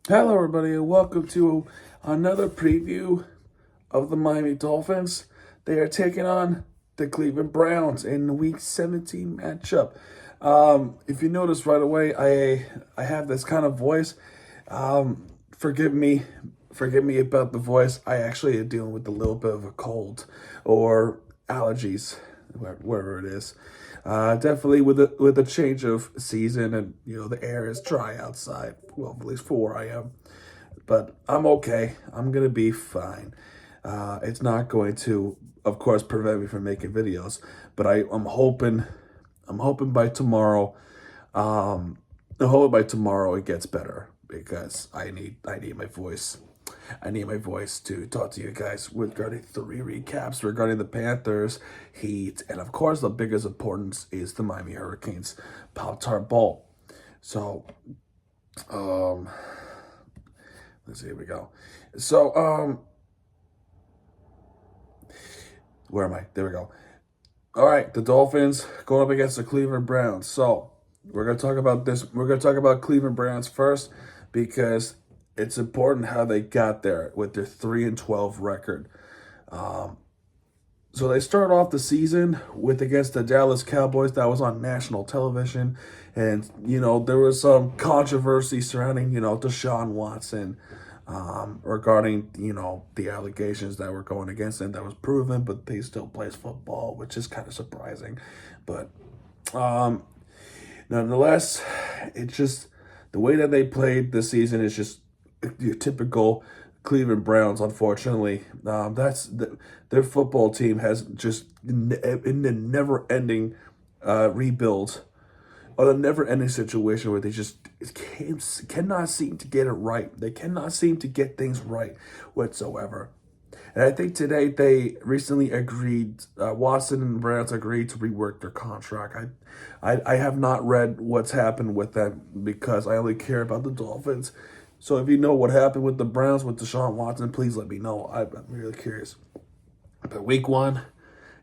Hello, everybody, and welcome to another preview of the Miami Dolphins. They are taking on the Cleveland Browns in the Week 17 matchup. If you notice right away, I have this kind of voice. Forgive me, forgive me about the voice. I actually am dealing with a little bit of a cold or allergies, wherever it is. Definitely with a change of season, and the air is dry outside. Well, at least for where I am, but I'm okay. I'm gonna be fine. It's not going to, of course, prevent me from making videos, but I'm hoping by tomorrow, I'm hoping by tomorrow it gets better because I need my voice. I need my voice to talk to you guys regarding three recaps regarding the Panthers, Heat, and of course the biggest importance is the Miami Hurricanes Pop-Tart Bowl. So, um, let's see, here we go. So, where am I? There we go. All right, the Dolphins going up against the Cleveland Browns. So we're gonna talk about this. We're gonna talk about Cleveland Browns first because it's important how they got there with their 3-12 record. So they start off the season with against the Dallas Cowboys. That was on national television, and there was some controversy surrounding Deshaun Watson, regarding the allegations that were going against him that was proven, but he still plays football, which is kind of surprising. But nonetheless, it's just the way that they played this season is just your typical Cleveland Browns. Unfortunately, their football team has just in the never-ending rebuild, or the never-ending situation where they just cannot seem to get it right. They cannot seem to get things right whatsoever. And I think today they recently agreed, Watson and the Browns agreed to rework their contract. I have not read what's happened with them because I only care about the Dolphins. So if you know what happened with the Browns with Deshaun Watson, please let me know. I'm really curious. But week one,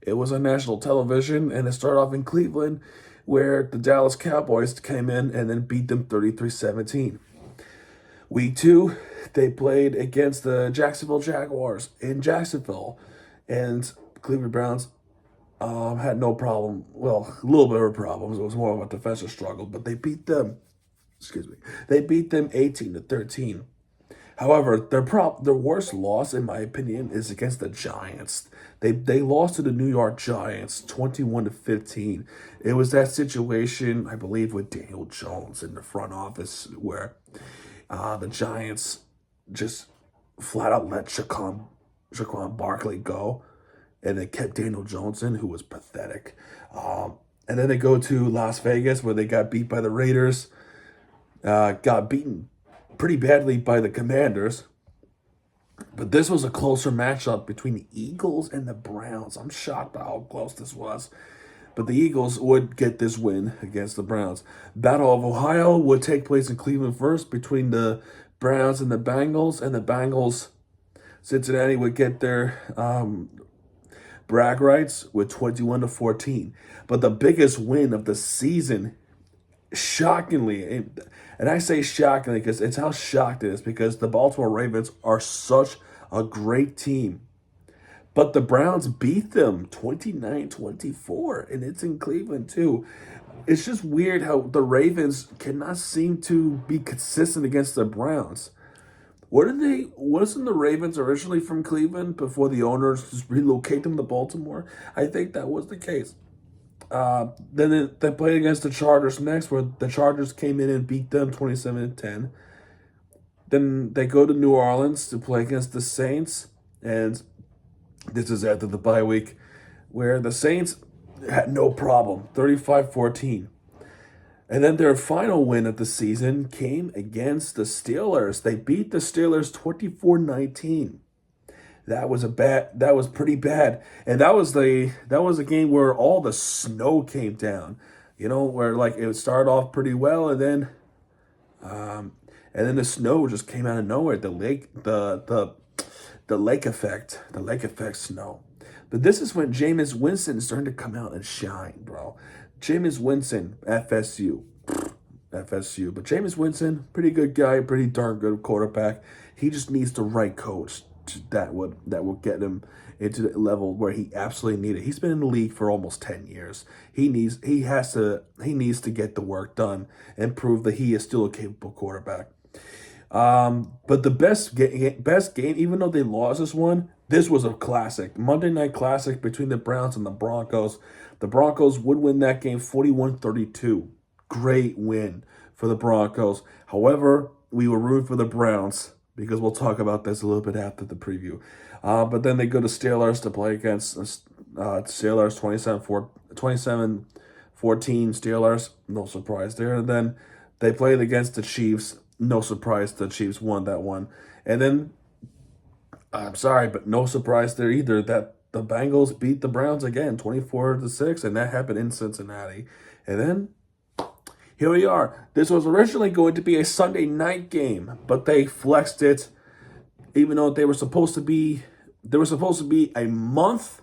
it was on national television, and it started off in Cleveland, where the Dallas Cowboys came in and then beat them 33-17. Week two, they played against the Jacksonville Jaguars in Jacksonville, and Cleveland Browns had no problem. Well, a little bit of problems. It was more of a defensive struggle, but they beat them. Excuse me. They beat them 18-13. However, their worst loss, in my opinion, is against the Giants. They lost to the New York Giants 21-15. It was that situation, I believe, with Daniel Jones in the front office where the Giants just flat out let Saquon Barkley go, and they kept Daniel Jones in, who was pathetic. And then they go to Las Vegas, where they got beat by the Raiders, got beaten pretty badly by the Commanders. But this was a closer matchup between the Eagles and the Browns. I'm shocked by how close this was. But the Eagles would get this win against the Browns. Battle of Ohio would take place in Cleveland first between the Browns and the Bengals. And the Bengals, Cincinnati would get their brag rights with 21-14. But the biggest win of the season, shockingly, and I say shockingly because it's how shocked it is, because the Baltimore Ravens are such a great team. But the Browns beat them 29-24, and it's in Cleveland too. It's just weird how the Ravens cannot seem to be consistent against the Browns. Wasn't the Ravens originally from Cleveland before the owners just relocate them to Baltimore? I think that was the case. Then they played against the Chargers next, where the Chargers came in and beat them 27-10. Then they go to New Orleans to play against the Saints, and this is after the bye week, where the Saints had no problem, 35-14. And then their final win of the season came against the Steelers. They beat the Steelers 24-19. That was pretty bad. And that was a game where all the snow came down. Where like it started off pretty well, and then the snow just came out of nowhere. The lake effect snow. But this is when Jameis Winston is starting to come out and shine, bro. Jameis Winston, FSU. FSU. But Jameis Winston, pretty good guy, pretty darn good quarterback. He just needs the right coach that would get him into the level where he absolutely needed. He's been in the league for almost 10 years. He needs to get the work done and prove that he is still a capable quarterback. But the best game, even though they lost this one, this was a classic. Monday night classic between the Browns and the Broncos. The Broncos would win that game 41-32. Great win for the Broncos. However, we were rooting for the Browns because we'll talk about this a little bit after the preview. But then they go to Steelers to play against Steelers 27-14 Steelers. No surprise there. And then they played against the Chiefs. No surprise the Chiefs won that one. And then, I'm sorry, but no surprise there either that the Bengals beat the Browns again, 24-6, and that happened in Cincinnati. And then here we are. This was originally going to be a Sunday night game, but they flexed it, even though they were supposed to be a month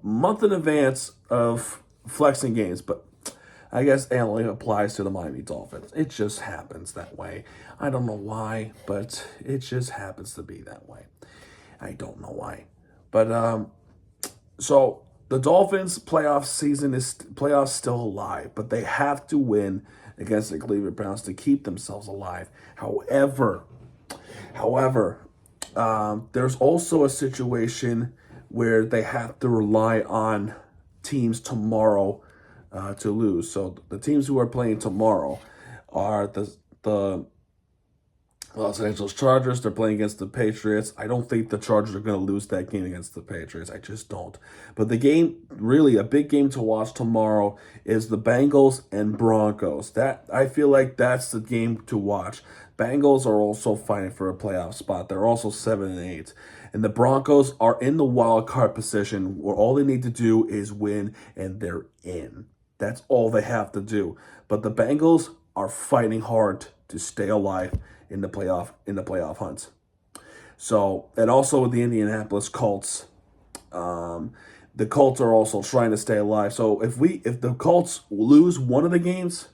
in advance of flexing games, but I guess it only applies to the Miami Dolphins. It just happens that way. I don't know why, but it just happens to be that way. I don't know why. But so the Dolphins playoffs still alive, but they have to win against the Cleveland Browns to keep themselves alive. However, there's also a situation where they have to rely on teams tomorrow to lose. So the teams who are playing tomorrow are the Los Angeles Chargers. They're playing against the Patriots. I don't think the Chargers are going to lose that game against the Patriots. I just don't. But the game, really a big game to watch tomorrow, is the Bengals and Broncos. I feel like that's the game to watch. Bengals are also fighting for a playoff spot. They're also 7-8. And the Broncos are in the wild card position where all they need to do is win and they're in. That's all they have to do. But the Bengals are fighting hard to stay alive in the playoff hunt. So, and also with the Indianapolis Colts, the Colts are also trying to stay alive. So if the Colts lose one of the games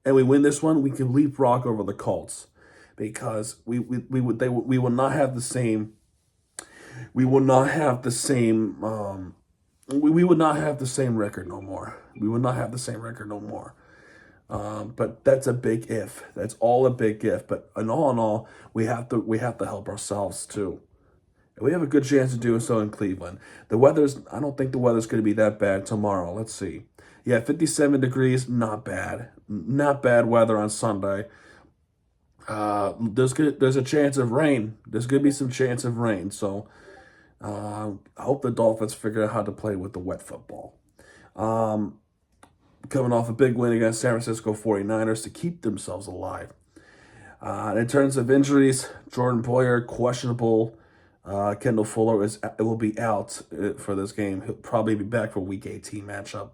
and we win this one, we can leapfrog over the Colts because we will not have the same. We will not have the same. We would not have the same record no more. We would not have the same record no more. But that's a big if. That's all a big if. But in all, we have to help ourselves too. And we have a good chance of doing so in Cleveland. I don't think the weather's going to be that bad tomorrow. Let's see. Yeah, 57 degrees, not bad. Not bad weather on Sunday. There's a chance of rain. There's going to be some chance of rain. So I hope the Dolphins figure out how to play with the wet football. Coming off a big win against San Francisco 49ers to keep themselves alive. In terms of injuries, Jordan Poyer, questionable. Kendall Fuller will be out for this game. He'll probably be back for Week 18 matchup.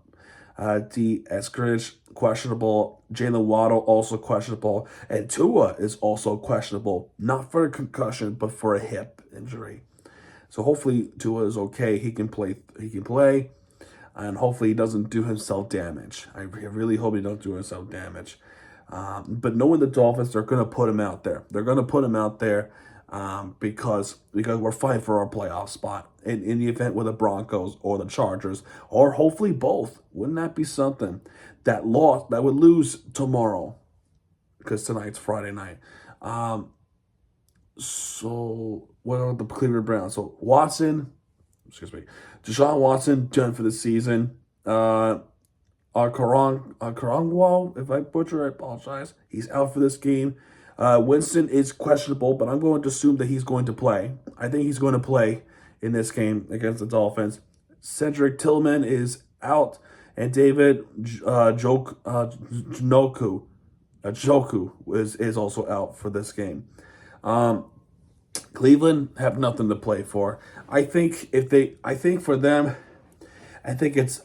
D. Eskridge, questionable. Jalen Waddle, also questionable. And Tua is also questionable. Not for a concussion, but for a hip injury. So hopefully Tua is okay. He can play. And hopefully he doesn't do himself damage. I really hope he don't do himself damage. But knowing the Dolphins, they're going to put him out there. They're going to put him out there because we're fighting for our playoff spot in the event with the Broncos or the Chargers, or hopefully both. Wouldn't that be something? That would lose tomorrow because tonight's Friday night. So what are the Cleveland Browns? So Deshaun Watson done for the season. Karangwal, if I butcher, I apologize. He's out for this game. Winston is questionable, but I'm going to assume that he's going to play. I think he's going to play in this game against the Dolphins. Cedric Tillman is out, and David Njoku is also out for this game. Cleveland have nothing to play for. I think for them, I think it's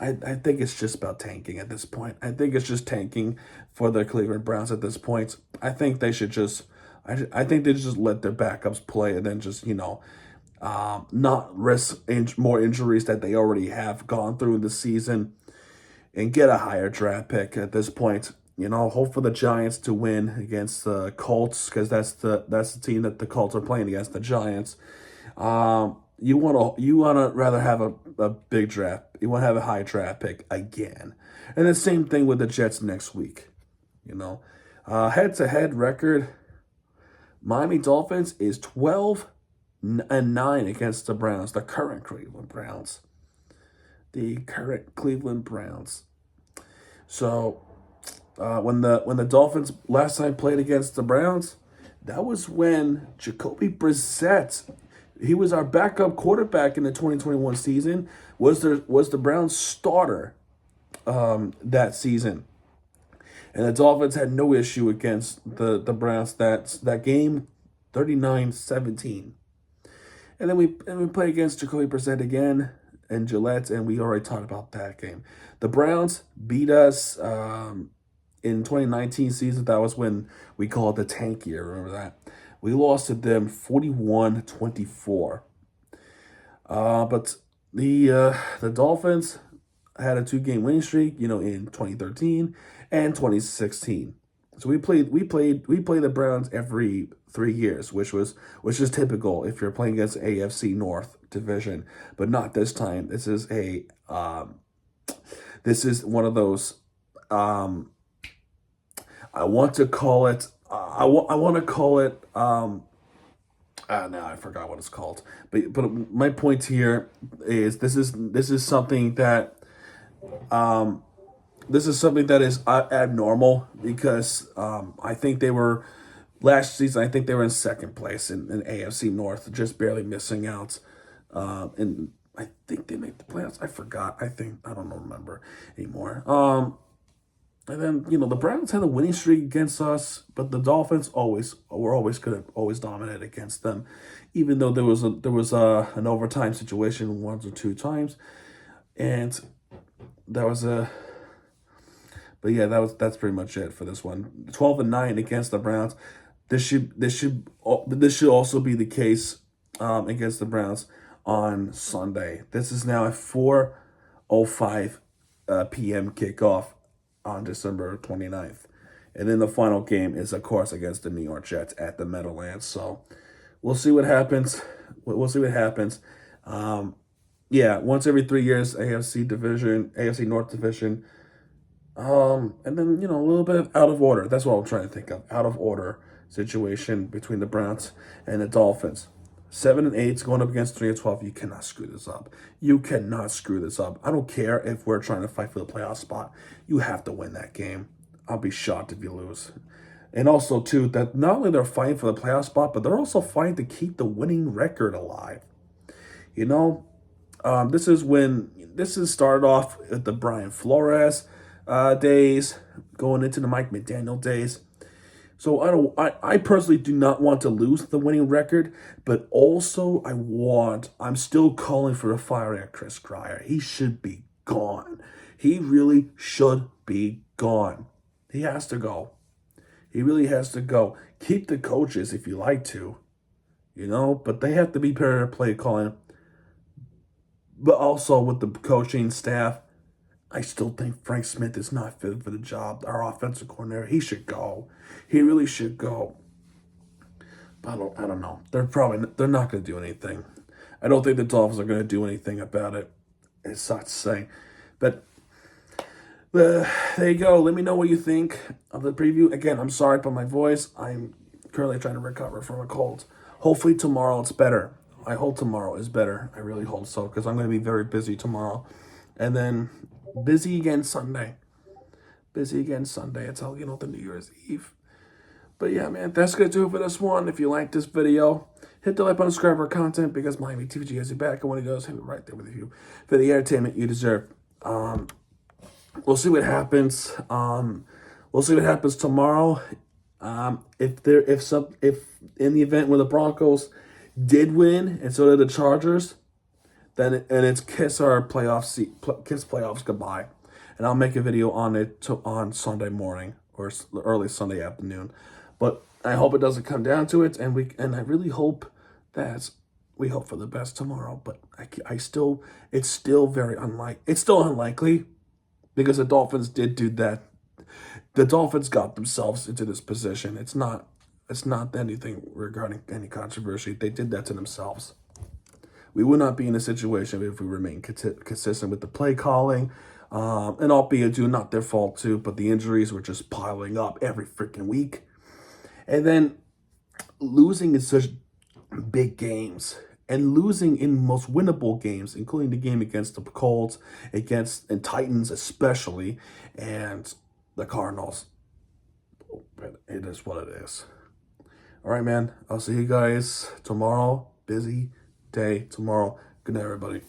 just about tanking at this point. I think it's just tanking for the Cleveland Browns at this point. I think they should just let their backups play and then just not risk more injuries that they already have gone through in the season and get a higher draft pick at this point. hope for the Giants to win against the Colts because that's the team that the Colts are playing against, the Giants. You wanna rather have a big draft. You want to have a high draft pick again, and the same thing with the Jets next week. Head-to-head record, Miami Dolphins is 12-9 against the Browns, the current Cleveland Browns. The current Cleveland Browns. So when the Dolphins last time played against the Browns, that was when Jacoby Brissett, he was our backup quarterback in the 2021 season, was the Browns starter that season. And the Dolphins had no issue against the Browns that game, 39-17. And then we play against Jacoby Brissett again and Gillette, and we already talked about that game. The Browns beat us in 2019 season. That was when we called it the tank year. Remember that? We lost to them 41-24. But the Dolphins had a 2-game winning streak, in 2013 and 2016. So we play the Browns every 3 years, which is typical if you're playing against AFC North division, but not this time. This is one of those. I want to call it. I want to call it. Now I forgot what it's called. But my point here is this is something that this is something that is abnormal because I think they were last season. I think they were in second place in AFC North, just barely missing out. And I think they made the playoffs. I forgot. I don't remember anymore. And then the Browns had a winning streak against us, but the Dolphins were always dominate against them, even though there was an overtime situation 1 or 2 times, and that was a. But yeah, that's pretty much it for this one. 12-9 against the Browns. This should also be the case against the Browns on Sunday. This is now a 4:05 p.m. kickoff on December 29th. And then the final game is, of course, against the New York Jets at the Meadowlands. So we'll see what happens. Once every 3 years, AFC North division. And then, a little bit of out of order. That's what I'm trying to think of. Out of order situation between the Browns and the Dolphins. 7-8 going up against 3-12. You cannot screw this up. You cannot screw this up. I don't care if we're trying to fight for the playoff spot. You have to win that game. I'll be shocked if you lose. And also, too, that not only they're fighting for the playoff spot, but they're also fighting to keep the winning record alive. This is started off with the Brian Flores days, going into the Mike McDaniel days. So I personally do not want to lose the winning record, but also I'm still calling for the firing of Chris Grier. He should be gone. He really should be gone. He has to go. He really has to go. Keep the coaches if you like to, but they have to be better at play calling. But also with the coaching staff, I still think Frank Smith is not fit for the job. Our offensive coordinator, he should go. He really should go. But I don't know. They're not going to do anything. I don't think the Dolphins are going to do anything about it. It sucks to say. But there you go. Let me know what you think of the preview. Again, I'm sorry about my voice. I'm currently trying to recover from a cold. Hopefully tomorrow it's better. I hope tomorrow is better. I really hope so because I'm going to be very busy tomorrow. And then busy again Sunday. It's how the New Year's Eve. But yeah, man, that's going to do it for this one. If you like this video, hit the like button, subscribe for content because Miami TVG has you back. And when it goes, hit it right there with you for the entertainment you deserve. We'll see what happens. We'll see what happens tomorrow. If in the event where the Broncos did win and so did the Chargers, then it's kiss playoffs goodbye, and I'll make a video on it on Sunday morning or early Sunday afternoon. But I hope it doesn't come down to it, and I really hope that we hope for the best tomorrow. But it's still unlikely because the Dolphins did do that. The Dolphins got themselves into this position. It's not anything regarding any controversy. They did that to themselves. We would not be in a situation if we remain consistent with the play calling. And albeit due, not their fault too, but the injuries were just piling up every freaking week. And then losing in such big games and losing in most winnable games, including the game against the Colts, and Titans especially, and the Cardinals. It is what it is. All right, man. I'll see you guys tomorrow. Busy day tomorrow. Good night, everybody.